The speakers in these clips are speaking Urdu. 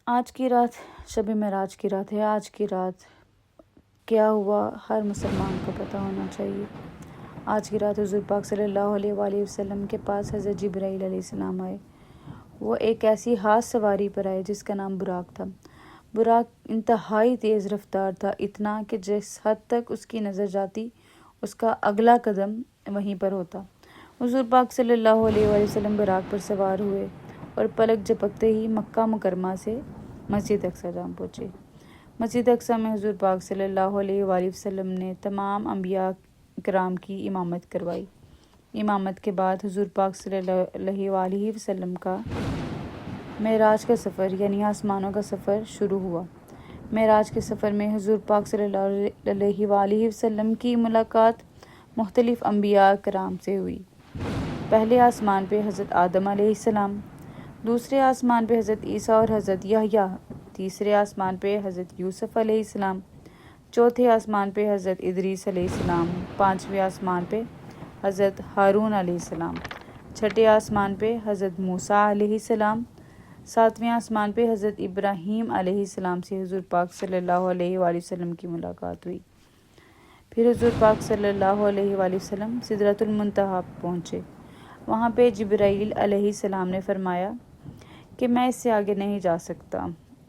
آج کی رات شب معراج کی رات ہے۔ آج کی رات کیا ہوا ہر مسلمان کو پتہ ہونا چاہیے۔ آج کی رات حضور پاک صلی اللہ علیہ وآلہ وسلم کے پاس حضرت جبرائیل علیہ السلام آئے۔ وہ ایک ایسی ہاتھ سواری پر آئے جس کا نام براق تھا۔ براق انتہائی تیز رفتار تھا، اتنا کہ جس حد تک اس کی نظر جاتی اس کا اگلا قدم وہیں پر ہوتا۔ حضور پاک صلی اللہ علیہ وآلہ وسلم براق پر سوار ہوئے اور پلک جھپکتے ہی مکہ مکرمہ سے مسجد اقصی جا پہنچے۔ مسجد اقصی میں حضور پاک صلی اللہ علیہ وآلہ وسلم نے تمام انبیاء کرام کی امامت کروائی۔ امامت کے بعد حضور پاک صلی اللہ علیہ وآلہ وسلم کا معراج کا سفر یعنی آسمانوں کا سفر شروع ہوا۔ معراج کے سفر میں حضور پاک صلی اللہ علیہ وآلہ وسلم کی ملاقات مختلف انبیاء کرام سے ہوئی۔ پہلے آسمان پہ حضرت آدم علیہ السلام، دوسرے آسمان پہ حضرت عیسیٰ اور حضرت یحییٰ، تیسرے آسمان پہ حضرت یوسف علیہ السلام، چوتھے آسمان پہ حضرت ادریس علیہ السلام، پانچویں آسمان پہ حضرت ہارون علیہ السلام، چھٹے آسمان پہ حضرت موسیٰ علیہ السلام، ساتویں آسمان پہ حضرت ابراہیم علیہ السلام سے حضور پاک صلی اللہ علیہ وآلہ وسلم کی ملاقات ہوئی۔ پھر حضور پاک صلی اللہ علیہ وآلہ وسلم سدرۃ المنتہا پہنچے۔ وہاں پہ جبرائیل علیہ السلام نے فرمایا کہ میں اس سے آگے نہیں جا سکتا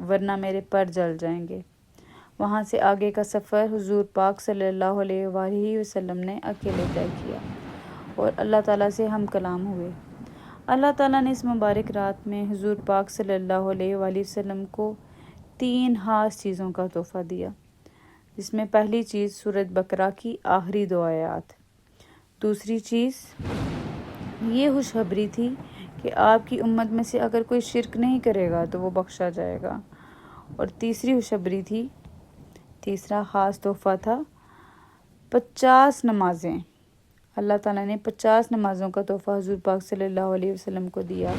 ورنہ میرے پر جل جائیں گے۔ وہاں سے آگے کا سفر حضور پاک صلی اللہ علیہ وآلہ وسلم نے اکیلے طے کیا اور اللہ تعالیٰ سے ہم کلام ہوئے۔ اللہ تعالیٰ نے اس مبارک رات میں حضور پاک صلی اللہ علیہ وآلہ وسلم کو 3 خاص چیزوں کا تحفہ دیا، جس میں پہلی چیز سورۃ بقرہ کی آخری 2 آیات، دوسری چیز یہ خوشخبری تھی کہ آپ کی امت میں سے اگر کوئی شرک نہیں کرے گا تو وہ بخشا جائے گا، اور تیسری خوشخبری تھی، تیسرا خاص تحفہ تھا 50 نمازیں۔ اللہ تعالیٰ نے 50 نمازوں کا تحفہ حضور پاک صلی اللہ علیہ وسلم کو دیا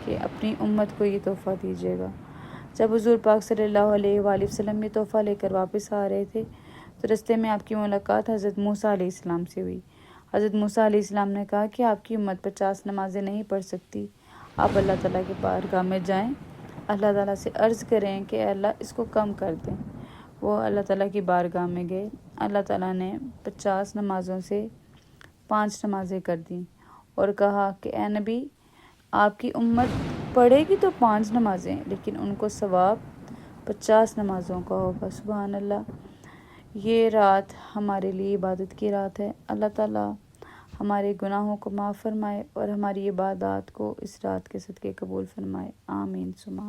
کہ اپنی امت کو یہ تحفہ دیجیے گا۔ جب حضور پاک صلی اللہ علیہ وآلہ وسلم یہ تحفہ لے کر واپس آ رہے تھے تو رستے میں آپ کی ملاقات حضرت موسیٰ علیہ السلام سے ہوئی۔ حضرت موسیٰ علیہ السلام نے کہا کہ آپ کی امت 50 نمازیں نہیں پڑھ سکتی، آپ اللہ تعالیٰ کے بارگاہ میں جائیں، اللہ تعالیٰ سے عرض کریں کہ اے اللہ اس کو کم کر دیں۔ وہ اللہ تعالیٰ کی بارگاہ میں گئے، اللہ تعالیٰ نے 50 نمازوں سے 5 نمازیں کر دیں اور کہا کہ اے نبی، آپ کی امت پڑھے گی تو 5 نمازیں لیکن ان کو ثواب 50 نمازوں کا ہوگا۔ سبحان اللہ۔ یہ رات ہمارے لیے عبادت کی رات ہے۔ اللہ تعالیٰ ہمارے گناہوں کو معاف فرمائے اور ہماری عبادات کو اس رات کے صدقے قبول فرمائے۔ آمین ثم آمین۔